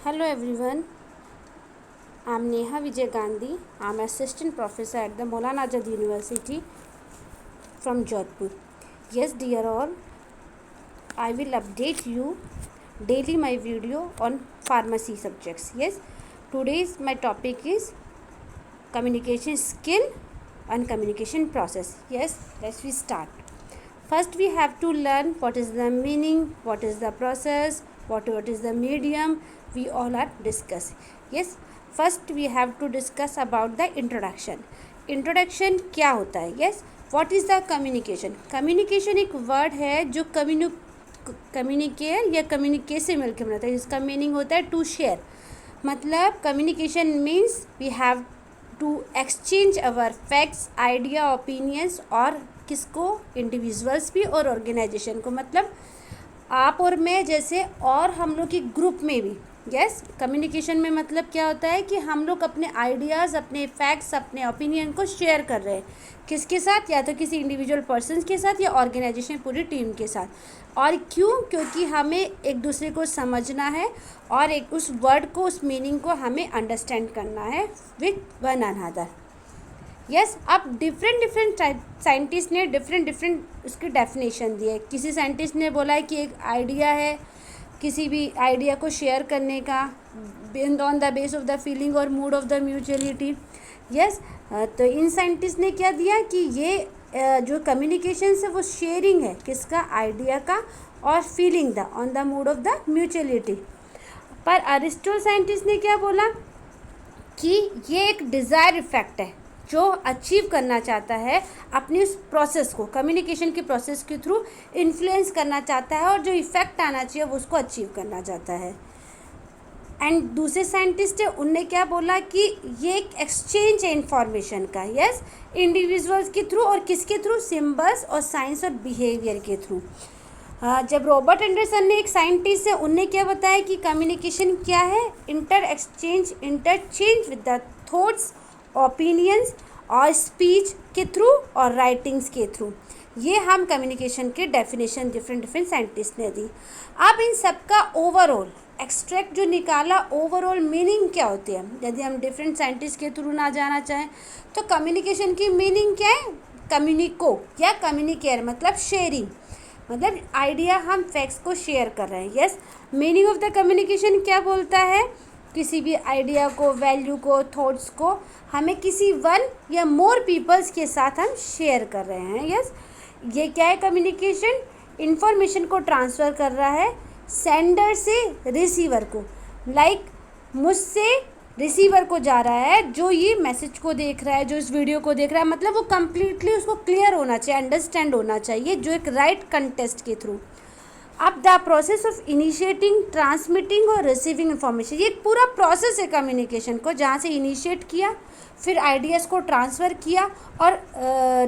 Hello everyone, I am Neha Vijay Gandhi. I am assistant professor at the Maulana Azad University from Jodhpur. Yes, dear all, I will update you daily my video on pharmacy subjects. Yes, today's my topic is communication skill and communication process. Yes, let's we start. First we have to learn what is the meaning, what is the process, what is the medium. We all are discussing. Yes, first we have to discuss about the introduction. Introduction क्या होता है? Yes, what is the communication? Communication एक word है जो कम्युनिकेयर या communicate से मिलकर बनाता है. इसका मीनिंग होता है टू शेयर. मतलब communication means we have to exchange our facts, idea, opinions. और किसको? इंडिविजुअल्स भी और ऑर्गेनाइजेशन को. मतलब आप और मैं जैसे, और हम लोग की ग्रुप में भी. यस, कम्युनिकेशन में मतलब क्या होता है कि हम लोग अपने आइडियाज़, अपने फैक्ट्स, अपने ओपिनियन को शेयर कर रहे हैं. किसके साथ? या तो किसी इंडिविजुअल पर्सन के साथ या ऑर्गेनाइजेशन पूरी टीम के साथ. और क्यों? क्योंकि हमें एक दूसरे को समझना है और एक उस वर्ड को, उस मीनिंग को हमें अंडरस्टैंड करना है विथ वन अनदर. यस, अब डिफरेंट साइंटिस्ट ने डिफरेंट उसकी डेफिनेशन दी है. किसी साइंटिस्ट ने बोला है कि एक आइडिया है किसी भी आइडिया को शेयर करने का on the base of the feeling और mood of the mutuality. Yes, तो इन साइंटिस्ट ने क्या दिया कि ये जो कम्युनिकेशन है वो शेयरिंग है. किसका? आइडिया का और feeling the on the mood of the mutuality. पर अरिस्टो साइंटिस्ट ने क्या बोला कि ये एक डिज़ायर इफेक्ट है जो अचीव करना चाहता है अपनी उस प्रोसेस को, कम्युनिकेशन के प्रोसेस के थ्रू इन्फ्लुएंस करना चाहता है और जो इफ़ेक्ट आना चाहिए वो उसको अचीव करना चाहता है. एंड दूसरे साइंटिस्ट है, उनने क्या बोला कि ये एक एक्सचेंज है इंफॉर्मेशन का. यस, इंडिविजुअल्स के थ्रू. और किसके थ्रू? सिम्बल्स और साइंस और बिहेवियर के थ्रू. जब रॉबर्ट एंडरसन ने, एक साइंटिस्ट है, उनने क्या बताया कि कम्युनिकेशन क्या है? Interchange with the thoughts, opinions और स्पीच के थ्रू और राइटिंग्स के थ्रू. ये हम कम्युनिकेशन के डेफिनेशन डिफरेंट साइंटिस्ट ने दी. अब इन सब का ओवरऑल एक्सट्रैक्ट जो निकाला, ओवरऑल मीनिंग क्या होती है? यदि हम डिफरेंट साइंटिस्ट के थ्रू ना जाना चाहें तो कम्युनिकेशन की मीनिंग क्या है? कम्युनिको या कम्युनिकेयर मतलब शेयरिंग. मतलब आइडिया, हम फैक्ट्स को शेयर कर रहे हैं. Yes, meaning of the communication क्या बोलता है? किसी भी आइडिया को, वैल्यू को, थॉट्स को हमें किसी वन या मोर पीपल्स के साथ हम शेयर कर रहे हैं. यस, ये क्या है? कम्युनिकेशन इंफॉर्मेशन को ट्रांसफ़र कर रहा है सेंडर से रिसीवर को. लाइक मुझसे रिसीवर को जा रहा है, जो ये मैसेज को देख रहा है, जो इस वीडियो को देख रहा है. मतलब वो कम्प्लीटली उसको क्लियर होना चाहिए, अंडरस्टैंड होना चाहिए, जो एक राइट कंटेस्ट के थ्रू. अब the process of initiating, transmitting और रिसीविंग इन्फॉर्मेशन. ये एक पूरा प्रोसेस है कम्युनिकेशन को, जहाँ से इनिशिएट किया, फिर आइडियाज़ को ट्रांसफ़र किया और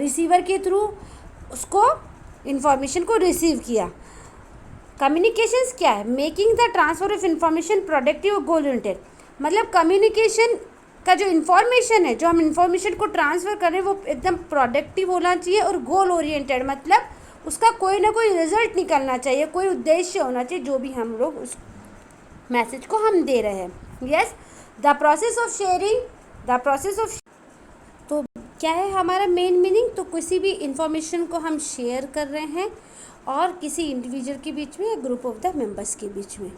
रिसीवर के थ्रू उसको इन्फॉर्मेशन को रिसीव किया. कम्युनिकेशंस क्या है? Making the transfer of information productive और गोल ओरिएंटेड. मतलब कम्युनिकेशन का जो इन्फॉर्मेशन है, जो हम इन्फॉर्मेशन को ट्रांसफ़र कर रहे हैं, वो एकदम प्रोडक्टिव होना चाहिए और गोल ओरिएंटेड. मतलब उसका कोई ना कोई रिजल्ट निकलना चाहिए, कोई उद्देश्य होना चाहिए जो भी हम लोग उस मैसेज को हम दे रहे हैं. Yes, the process of sharing, the process of. तो क्या है हमारा मेन मीनिंग? तो किसी भी इंफॉर्मेशन को हम शेयर कर रहे हैं और किसी इंडिविजुअल के बीच में या ग्रुप ऑफ द मेंबर्स के बीच में.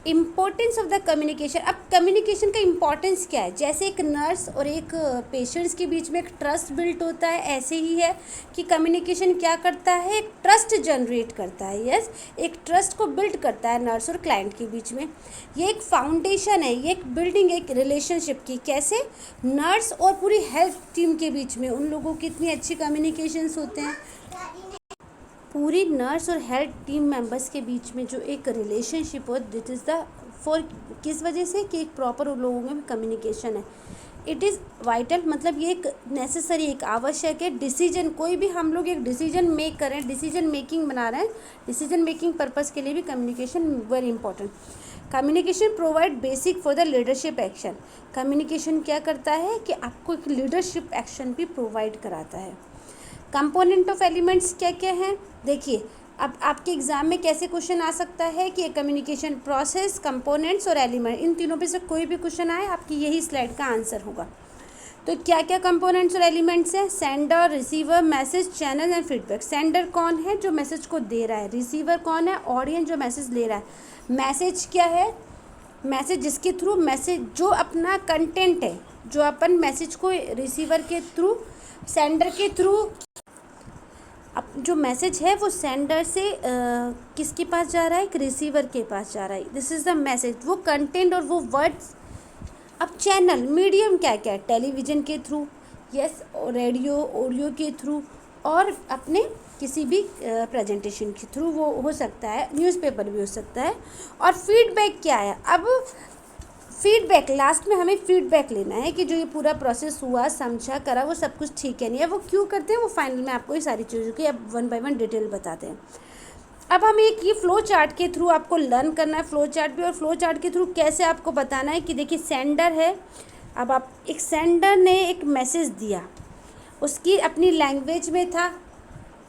Importance of the communication. अब कम्युनिकेशन का इम्पोर्टेंस क्या है? जैसे एक नर्स और एक पेशेंट्स के बीच में एक ट्रस्ट बिल्ट होता है, ऐसे ही है कि कम्युनिकेशन क्या करता है? एक ट्रस्ट जनरेट करता है. यस, एक ट्रस्ट को बिल्ड करता है नर्स और क्लाइंट के बीच में. ये एक फाउंडेशन है, ये एक बिल्डिंग, एक रिलेशनशिप की. कैसे? नर्स और पूरी हेल्थ टीम के बीच में उन लोगों की इतनी अच्छी कम्युनिकेशंस होते हैं. पूरी नर्स और हेल्थ टीम मेंबर्स के बीच में जो एक रिलेशनशिप हो, दिट इज़ द फॉर, किस वजह से? कि एक प्रॉपर उन लोगों में कम्युनिकेशन है. It is vital. मतलब ये एक नेसेसरी, एक आवश्यक है. डिसीजन, कोई भी हम लोग एक डिसीजन मेक कर रहे हैं, डिसीजन मेकिंग बना रहे हैं, डिसीजन मेकिंग पर्पज़ के लिए भी communication very important. Communication provide basic for the leadership action. Communication क्या करता है कि आपको एक लीडरशिप एक्शन भी प्रोवाइड कराता है. कंपोनेंट ऑफ एलिमेंट्स क्या क्या हैं? देखिए, अब आपके एग्ज़ाम में कैसे क्वेश्चन आ सकता है कि कम्युनिकेशन प्रोसेस, कंपोनेंट्स और एलिमेंट, इन तीनों पे से कोई भी क्वेश्चन आए आपकी यही स्लाइड का आंसर होगा। तो क्या क्या कंपोनेंट्स और एलिमेंट्स हैं? Sender, receiver, message, channel and feedback. Sender कौन है? जो मैसेज को दे रहा है। रिसीवर कौन है? ऑडियंस जो मैसेज ले रहा है। मैसेज क्या है? मैसेज जिसके थ्रू मैसेज जो अपना कंटेंट है, जो अपन मैसेज को रिसीवर के थ्रू, सेंडर के थ्रू, अब जो मैसेज है वो सेंडर से किसके पास जा रहा है? एक रिसीवर के पास जा रहा है। दिस इज़ द मैसेज, वो कंटेंट और वो वर्ड्स। अब चैनल, मीडियम क्या क्या है? टेलीविज़न के थ्रू, यस, रेडियो, ऑडियो के थ्रू, और अपने किसी भी प्रेजेंटेशन के थ्रू वो हो सकता है, न्यूज़पेपर भी हो सकता है। और फीडबैक क्या है? अब फीडबैक, लास्ट में हमें फीडबैक लेना है कि जो ये पूरा प्रोसेस हुआ, समझा, करा, वो सब कुछ ठीक है नहीं है, वो क्यों करते हैं, वो फाइनल में आपको ये सारी चीज़ों की अब 1 बाय 1 डिटेल बताते हैं। अब हम एक ये फ्लो चार्ट के थ्रू आपको लर्न करना है, फ्लो चार्ट भी, और फ्लो चार्ट के थ्रू कैसे आपको बताना है कि देखिए सेंडर है। अब आप एक सेंडर ने एक मैसेज दिया, उसकी अपनी लैंग्वेज में था।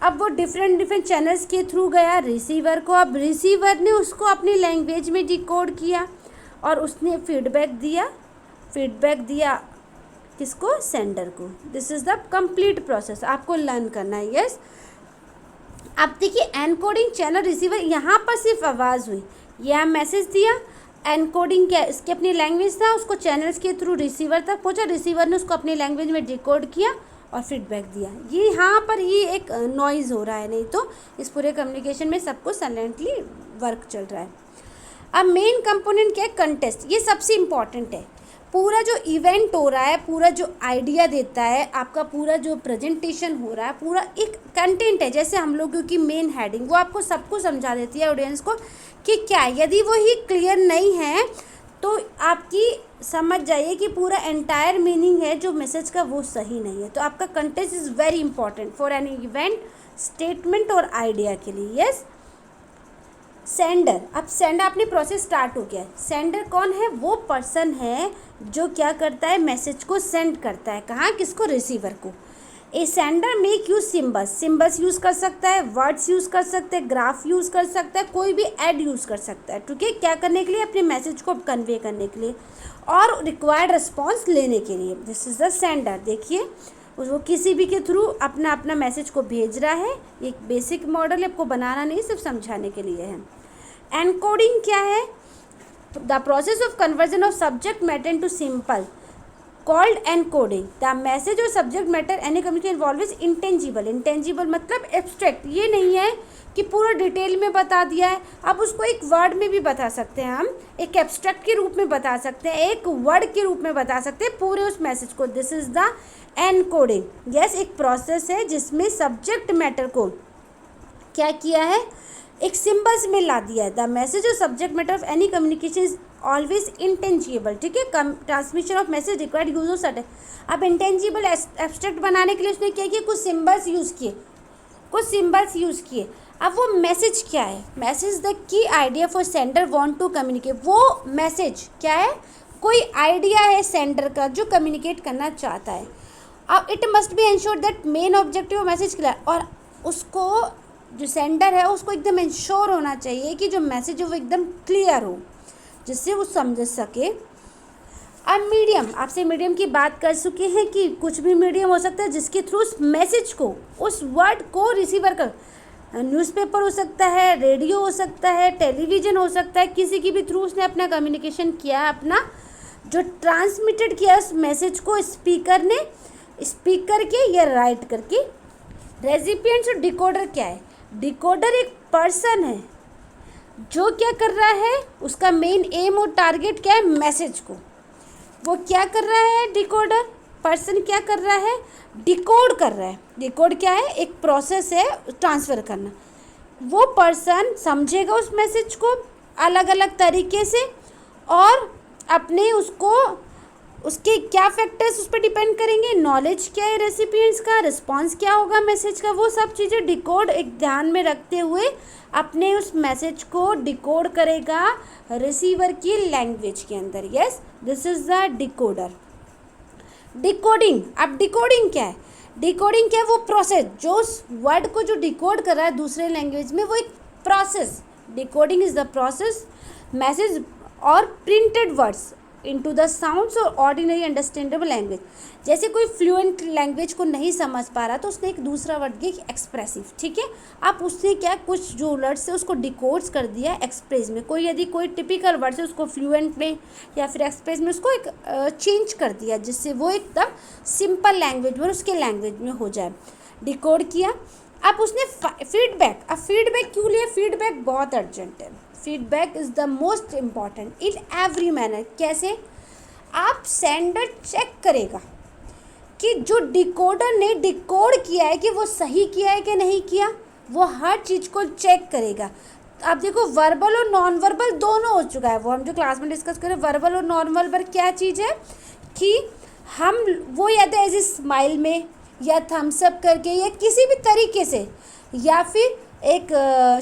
अब वो डिफरेंट चैनल्स के थ्रू गया रिसीवर को। अब रिसीवर ने उसको अपनी लैंग्वेज में डिकोड किया और उसने फीडबैक दिया किसको? सेंडर को। This is the complete process, आपको लर्न करना है। यस, अब देखिए एनकोडिंग, चैनल, रिसीवर, यहाँ पर सिर्फ आवाज़ हुई, यह मैसेज दिया, एनकोडिंग क्या, इसकी अपनी लैंग्वेज था, उसको चैनल्स के थ्रू रिसीवर तक पहुँचा, रिसीवर ने उसको अपनी लैंग्वेज में डिकोड किया और फीडबैक दिया। ये यहाँ पर ये एक नॉइज़ हो रहा है, नहीं तो इस पूरे कम्युनिकेशन में सब कुछ साइलेंटली वर्क चल रहा है। अब मेन कंपोनेंट क्या है? कंटेस्ट। ये सबसे इम्पॉर्टेंट है। पूरा जो इवेंट हो रहा है, पूरा जो आइडिया देता है, आपका पूरा जो प्रेजेंटेशन हो रहा है, पूरा एक कंटेंट है। जैसे हम लोगों की मेन हेडिंग, वो आपको सबको समझा देती है ऑडियंस को कि क्या, यदि वो ही क्लियर नहीं है तो आपकी समझ जाइए कि पूरा एंटायर मीनिंग है जो मैसेज का वो सही नहीं है। तो आपका content is very important for an event, statement और आइडिया के लिए। Yes, sender. अब सेंडर, अपनी प्रोसेस स्टार्ट हो गया है। सेंडर कौन है? वो पर्सन है जो क्या करता है? मैसेज को सेंड करता है। कहाँ? किसको? रिसीवर को। A sender make use symbols use कर सकता है, वर्ड्स यूज़ कर सकते हैं, ग्राफ यूज़ कर सकता है, कोई भी ऐड यूज़ कर सकता है। ठीक है, क्या करने के लिए? अपने मैसेज को कन्वे करने के लिए और रिक्वायर्ड रिस्पॉन्स लेने के लिए। This is the sender. देखिए वो किसी भी के थ्रू अपना अपना मैसेज को भेज रहा है। एक बेसिक मॉडल आपको बनाना नहीं, सिर्फ समझाने के लिए है। एनकोडिंग क्या है? The process of conversion of subject matter into simple called encoding. The message और subject matter any communication involve is intangible. Intangible मतलब एब्स्ट्रैक्ट, ये नहीं है कि पूरा डिटेल में बता दिया है। अब उसको एक वर्ड में भी बता सकते हैं, हम एक एब्स्ट्रैक्ट के रूप में बता सकते हैं, एक वर्ड के रूप में बता सकते हैं पूरे उस मैसेज को। This is the encoding. Yes, एक प्रोसेस है जिसमें सब्जेक्ट मैटर को क्या किया है? एक सिंबल्स में ला दिया है। द मैसेज और subject matter of any communication is always intangible. ठीक है, transmission of message required use of certain. अब इंटेंजिबल एब्स्ट्रैक्ट बनाने के लिए उसने क्या किया? कुछ सिंबल्स यूज़ किए। अब वो मैसेज क्या है? Message the key idea for sender want to communicate. वो मैसेज क्या है? कोई आइडिया है सेंडर का जो कम्युनिकेट करना चाहता है। अब it must be ensure that main objective of message clear. और उसको जो सेंडर है उसको एकदम इंश्योर होना चाहिए कि जो मैसेज है वो एकदम क्लियर हो, जिससे वो समझ सके। अब मीडियम, आपसे मीडियम की बात कर चुके हैं कि कुछ भी मीडियम हो सकता है जिसके थ्रू उस मैसेज को, उस वर्ड को रिसीवर कर, न्यूज़पेपर हो सकता है, रेडियो हो सकता है, टेलीविज़न हो सकता है, किसी की भी थ्रू उसने अपना कम्युनिकेशन किया, अपना जो ट्रांसमिटेड किया उस मैसेज को स्पीकर ने, स्पीक करके या राइट करके। रेसिपिएंट्स और डिकोडर क्या है? डिकोडर एक पर्सन है जो क्या कर रहा है? उसका मेन एम और टारगेट क्या है? मैसेज को वो क्या कर रहा है? डिकोडर पर्सन क्या कर रहा है? डिकोड कर रहा है। डिकोड क्या है? एक प्रोसेस है ट्रांसफ़र करना। वो पर्सन समझेगा उस मैसेज को अलग अलग तरीके से और अपने उसको, उसके क्या फैक्टर्स उस पर डिपेंड करेंगे, नॉलेज क्या है रेसिपिएंट्स का, रिस्पांस क्या होगा मैसेज का, वो सब चीज़ें डिकोड एक ध्यान में रखते हुए अपने उस मैसेज को डिकोड करेगा रिसीवर की लैंग्वेज के अंदर। Yes, this is the decoder. Decoding. अब डिकोडिंग क्या है? डिकोडिंग क्या है, वो प्रोसेस जो उस वर्ड को जो डिकोड कर रहा है दूसरे लैंग्वेज में, वो एक process. Decoding is the process message और printed words into the sounds और ऑर्डिनरी अंडरस्टैंडेबल लैंग्वेज। जैसे कोई फ्लुएंट लैंग्वेज को नहीं समझ पा रहा तो उसने एक दूसरा वर्ड दिया एक्सप्रेसिव, ठीक है। अब उसने क्या कुछ जो वर्ड्स है उसको डिकोड्स कर दिया एक्सप्रेस में। कोई यदि कोई टिपिकल वर्ड है उसको फ्लुएंट में या फिर एक्सप्रेस में उसको एक चेंज कर दिया जिससे वो एकदम सिंपल लैंग्वेज में उसके लैंग्वेज में हो जाए। डिकोड किया। अब उसने फीडबैक, अब फीडबैक क्यों लिया, फीडबैक बहुत अर्जेंट है। Feedback is the most important in every manner. कैसे, आप सेंडर चेक करेगा कि जो डिकोडर ने डिकोड किया है कि वो सही किया है कि नहीं किया, वो हर चीज़ को चेक करेगा। अब देखो वर्बल और नॉन वर्बल दोनों हो चुका है, वो हम जो क्लास में डिस्कस करें वर्बल और नॉन वर्बल क्या चीज़ है कि हम वो या तो एज ए स्माइल में या थम्स अप करके या किसी भी तरीके से या फिर एक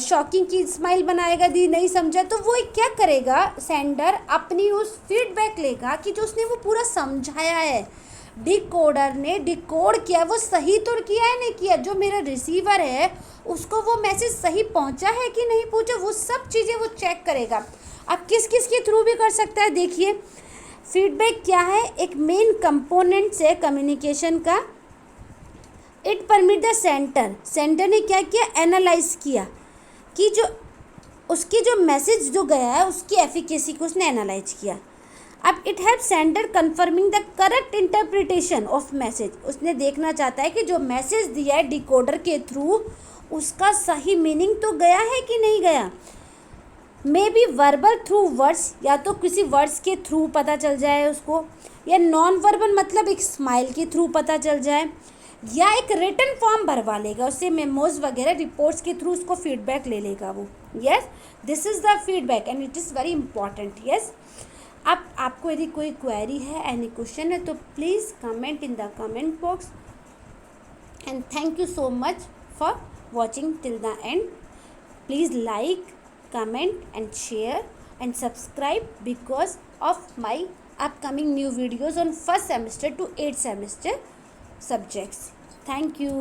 शॉकिंग की स्माइल बनाएगा, दी नहीं समझा तो वो एक क्या करेगा, सेंडर अपनी उस फीडबैक लेगा कि जो उसने वो पूरा समझाया है, डिकोडर ने डिकोड किया वो सही तो किया है नहीं किया, जो मेरा रिसीवर है उसको वो मैसेज सही पहुंचा है कि नहीं पहुंचा, वो सब चीज़ें वो चेक करेगा। अब किस किस के थ्रू भी कर सकता है, देखिए फीडबैक क्या है, एक मेन कंपोनेंट्स है कम्युनिकेशन का। इट परमिट द सेंटर ने क्या किया, एनालाइज किया कि जो उसकी जो मैसेज जो गया है उसकी एफिकेसी को उसने एनालाइज किया। अब it help sender confirming the correct interpretation of message, उसने देखना चाहता है कि जो मैसेज दिया है डिकोडर के थ्रू उसका सही मीनिंग तो गया है कि नहीं गया। May be verbal through words, या तो किसी वर्ड्स के थ्रू पता चल जाए उसको, या नॉन वर्बल मतलब एक स्माइल के थ्रू पता चल जाए, या एक रिटन फॉर्म भरवा लेगा उससे, मेमोज वगैरह रिपोर्ट्स के थ्रू उसको फीडबैक ले लेगा वो। Yes, this is the feedback and it is very important. Yes, अब आपको यदि कोई क्वेरी है, एनी क्वेश्चन है तो please comment in the comment box and thank you so much for watching till the end. Please like, comment and share and subscribe because of my upcoming new videos on first semester to 8th semester subjects. Thank you.